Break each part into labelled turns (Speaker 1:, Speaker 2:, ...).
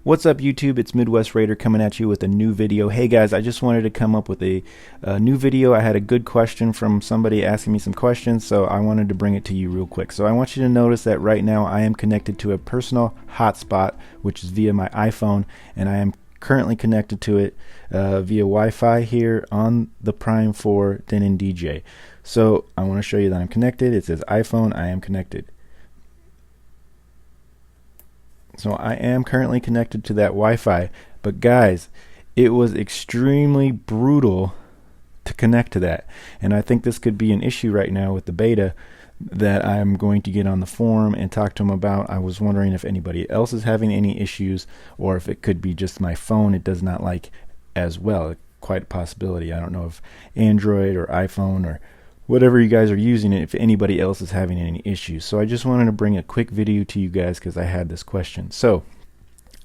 Speaker 1: What's up, YouTube? It's Midwest Raider coming at you with a new video. Hey guys, I just wanted to come up with a new video. I had a good question from somebody asking me some questions, so I wanted to bring it to you real quick. So I want you to notice that right now I am connected to a personal hotspot, which is via my iPhone, and I am currently connected to it via Wi-Fi here on the Prime 4 Denon DJ. So I want to show you that I'm connected. It says iPhone, I am connected. So I am currently connected to that Wi-Fi, but guys, it was extremely brutal to connect to that. And I think this could be an issue right now with the beta that I'm going to get on the forum and talk to them about. I was wondering if anybody else is having any issues, or if it could be just my phone it does not like as well. Quite a possibility. I don't know if Android or iPhone or whatever you guys are using it, if anybody else is having any issues. So I just wanted to bring a quick video to you guys because I had this question. So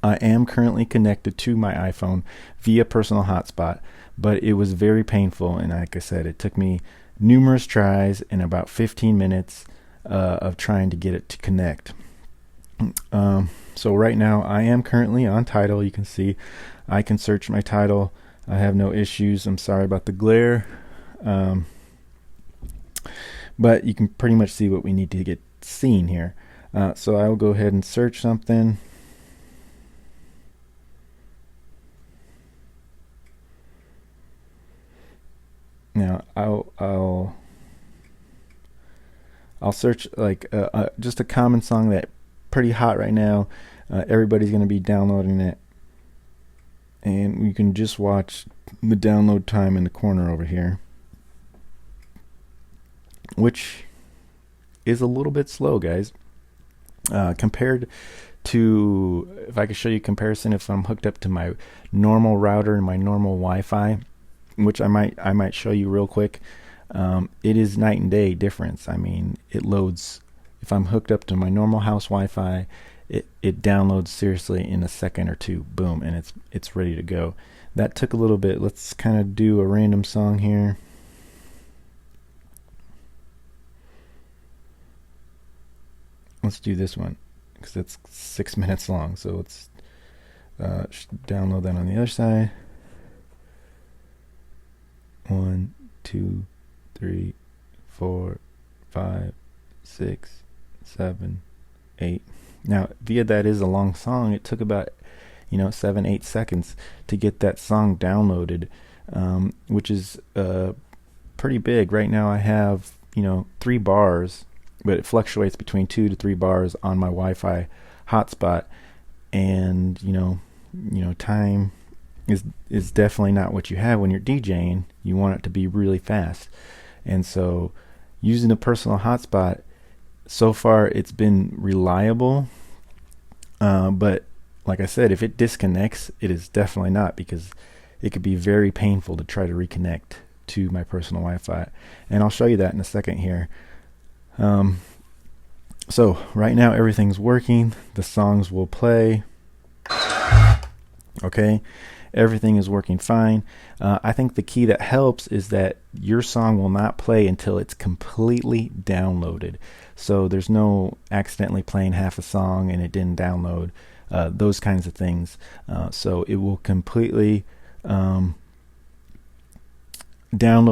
Speaker 1: I am currently connected to my iPhone via personal hotspot, but it was very painful, and like I said, it took me numerous tries and about 15 minutes of trying to get it to connect. So right now I am currently on Tidal. You can see I can search my Tidal. I have no issues. I'm sorry about the glare. But you can pretty much see what we need to get seen here. So I will go ahead and search something. Now I'll search like just a common song that pretty hot right now. Everybody's going to be downloading it, and you can just watch the download time in the corner over here, which is a little bit slow, guys, compared to, if I could show you a comparison, if I'm hooked up to my normal router and my normal Wi-Fi, which I might show you real quick. It is night and day difference. I mean, it loads, if I'm hooked up to my normal house Wi-Fi, it downloads seriously in a second or two, boom, and it's ready to go. That took a little bit. Let's kind of do a random song here. Let's do this one because it's 6 minutes long. So let's download that on the other side. 1, 2, 3, 4, 5, 6, 7, 8. Now, via that is a long song. It took about 7-8 seconds to get that song downloaded, which is pretty big. Right now I have 3 bars, but it fluctuates between 2 to 3 bars on my Wi-Fi hotspot, and time is definitely not what you have when you're DJing. You want it to be really fast, and so using a personal hotspot, so far it's been reliable, but like I said, if it disconnects, it is definitely not, because it could be very painful to try to reconnect to my personal Wi-Fi, and I'll show you that in a second here. So right now everything's working. The songs will play. Okay, everything is working fine. I think the key that helps is that your song will not play until it's completely downloaded. So there's no accidentally playing half a song and it didn't download, those kinds of things. So it will completely download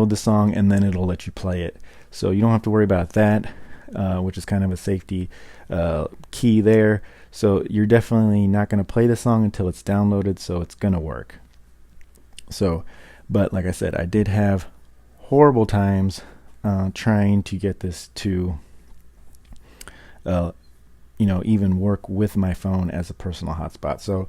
Speaker 1: the song, and then it'll let you play it. So you don't have to worry about that, which is kind of a safety key there. So you're definitely not going to play the song until it's downloaded, so it's going to work. So, but like I said, I did have horrible times trying to get this to even work with my phone as a personal hotspot. So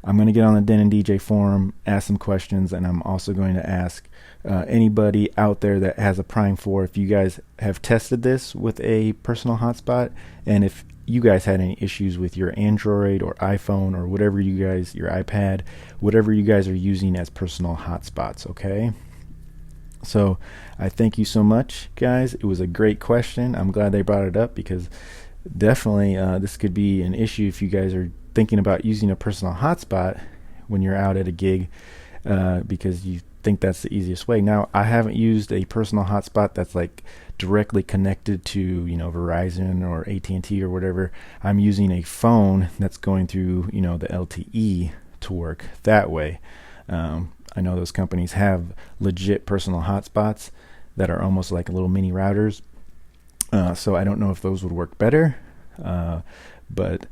Speaker 1: I'm going to get on the Denon DJ forum, ask some questions, and I'm also going to ask anybody out there that has a Prime 4 if you guys have tested this with a personal hotspot, and if you guys had any issues with your Android or iPhone or whatever you guys, your iPad, whatever you guys are using as personal hotspots. Okay, so I thank you so much, guys. It was a great question. I'm glad they brought it up, because definitely this could be an issue if you guys are thinking about using a personal hotspot when you're out at a gig, because you think that's the easiest way. Now, I haven't used a personal hotspot that's like directly connected to, you know, Verizon or AT&T or whatever. I'm using a phone that's going through, you know, the LTE to work that way. I know those companies have legit personal hotspots that are almost like little mini routers. So I don't know if those would work better, but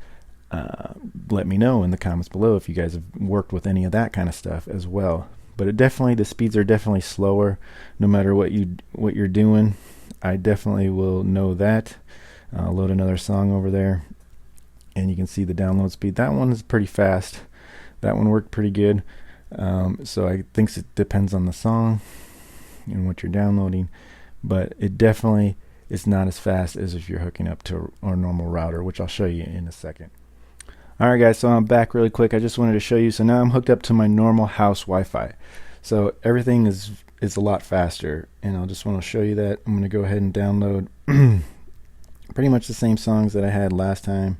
Speaker 1: let me know in the comments below if you guys have worked with any of that kind of stuff as well. But the speeds are definitely slower no matter what you're doing. I definitely will know that. I'll load another song over there, and you can see the download speed. That one is pretty fast. That one worked pretty good. So I think it depends on the song and what you're downloading, but it definitely is not as fast as if you're hooking up to our normal router, which I'll show you in a second. Alright guys, so I'm back really quick. I just wanted to show you. So now I'm hooked up to my normal house Wi-Fi. So everything is a lot faster, and I'll just want to show you that. I'm going to go ahead and download pretty much the same songs that I had last time.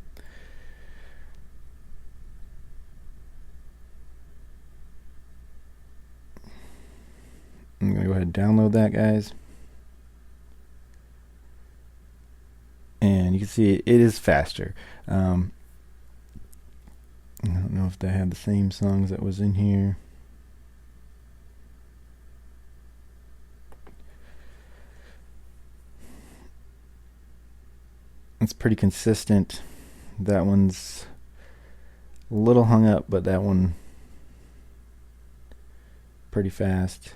Speaker 1: I'm going to go ahead and download that, guys. And you can see it is faster. I don't know if they have the same songs that was in here. It's pretty consistent. That one's a little hung up, but that one pretty fast.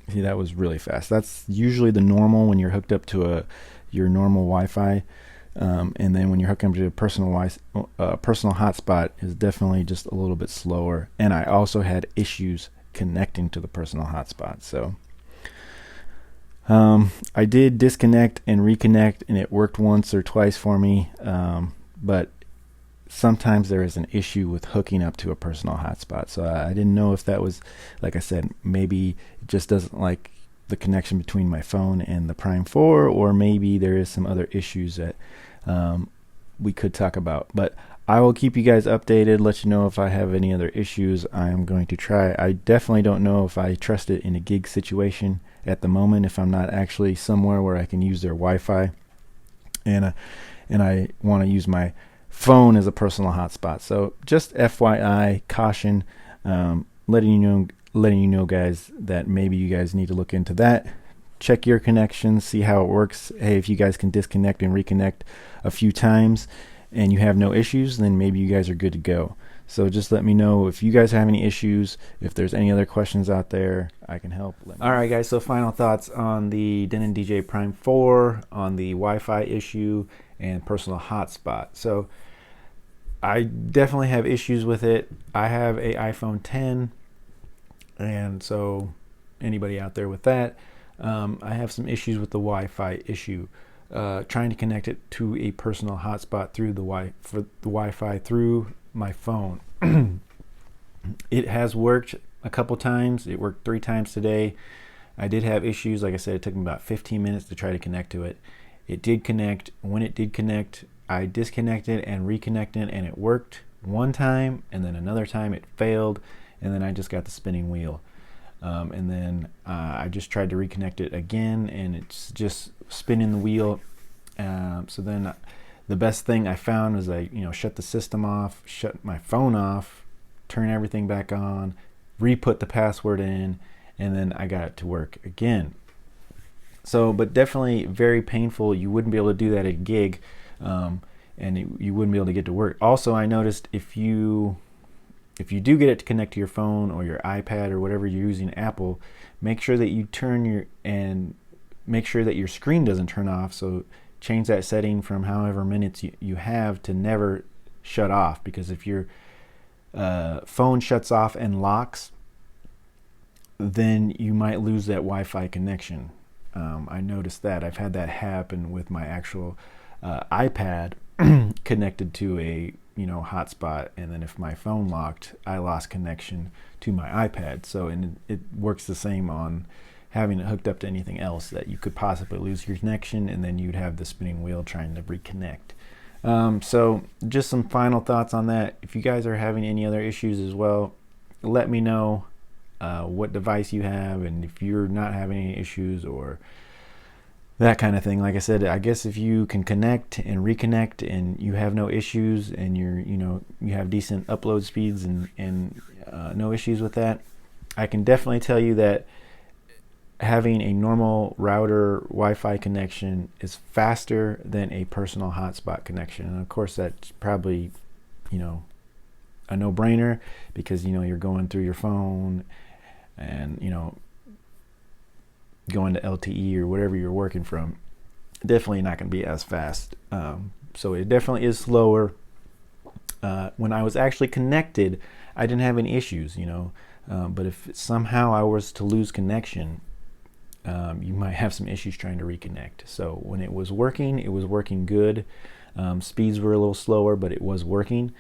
Speaker 1: See, that was really fast. That's usually the normal when you're hooked up to your normal Wi-Fi, and then when you're hooked up to a personal hotspot, is definitely just a little bit slower. And I also had issues connecting to the personal hotspot, so I did disconnect and reconnect, and it worked once or twice for me, but sometimes there is an issue with hooking up to a personal hotspot. So I didn't know if that was, like I said, maybe it just doesn't like the connection between my phone and the Prime 4, or maybe there is some other issues that we could talk about. But I will keep you guys updated, let you know if I have any other issues. I'm going to try. I definitely don't know if I trust it in a gig situation at the moment, if I'm not actually somewhere where I can use their Wi-Fi, and I want to use my phone as a personal hotspot. So just FYI, caution, letting you know guys, that maybe you guys need to look into that. Check your connections, see how it works. Hey, if you guys can disconnect and reconnect a few times and you have no issues, then maybe you guys are good to go. So just let me know if you guys have any issues. If there's any other questions out there, I can help. Alright guys, so final thoughts on the Denon DJ Prime 4, on the Wi-Fi issue and personal hotspot. So I definitely have issues with it. I have a iPhone 10, and so anybody out there with that, I have some issues with the Wi-Fi issue. Trying to connect it to a personal hotspot through the Wi-Fi through my phone. It has worked a couple times. It worked 3 times today. I did have issues. Like I said, it took me about 15 minutes to try to connect to it. It did connect. When it did connect, I disconnected and reconnected, and it worked one time, and then another time it failed, and then I just got the spinning wheel. And then I just tried to reconnect it again, and it's just spinning the wheel. So then the best thing I found was I shut the system off, shut my phone off, turn everything back on, re-put the password in, and then I got it to work again. So, but definitely very painful. You wouldn't be able to do that at a gig, and you wouldn't be able to get to work. Also, I noticed if you do get it to connect to your phone or your iPad or whatever you're using, Apple, make sure that you make sure that your screen doesn't turn off. So change that setting from however minutes you have to never shut off, because if your phone shuts off and locks, then you might lose that Wi-Fi connection. I noticed that. I've had that happen with my actual iPad connected to a hotspot, and then if my phone locked, I lost connection to my iPad. So, and it works the same on having it hooked up to anything else, that you could possibly lose your connection, and then you'd have the spinning wheel trying to reconnect. So just some final thoughts on that. If you guys are having any other issues as well, let me know what device you have, and if you're not having any issues or that kind of thing. Like I said, I guess if you can connect and reconnect and you have no issues, and you have decent upload speeds and no issues with that, I can definitely tell you that having a normal router Wi-Fi connection is faster than a personal hotspot connection. And of course that's probably a no-brainer, because you're going through your phone and going to LTE or whatever you're working from. Definitely not going to be as fast. So it definitely is slower. When I was actually connected, I didn't have any issues, but if somehow I was to lose connection, you might have some issues trying to reconnect. So when it was working good. Speeds were a little slower, but it was working.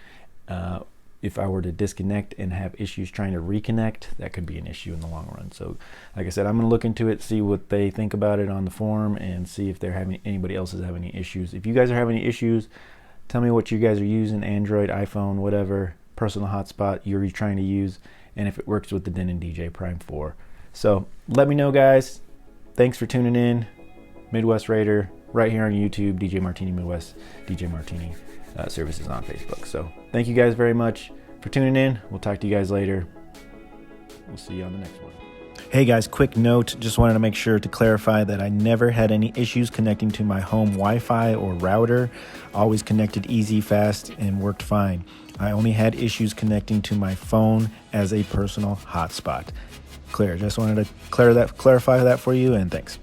Speaker 1: If I were to disconnect and have issues trying to reconnect, that could be an issue in the long run. So like I said, I'm going to look into it, see what they think about it on the forum, and see if anybody else is having any issues. If you guys are having any issues, tell me what you guys are using, Android, iPhone, whatever personal hotspot you're trying to use, and if it works with the Denon DJ Prime 4. So let me know, guys. Thanks for tuning in. Midwest Raider, right here on YouTube, DJ Martini Midwest, DJ Martini services on Facebook. So thank you guys very much for tuning in. We'll talk to you guys later. We'll see you on the next one. Hey guys, quick note. Just wanted to make sure to clarify that I never had any issues connecting to my home Wi-Fi or router. Always connected easy, fast, and worked fine. I only had issues connecting to my phone as a personal hotspot. Clear. Just wanted to clarify that for you, and thanks.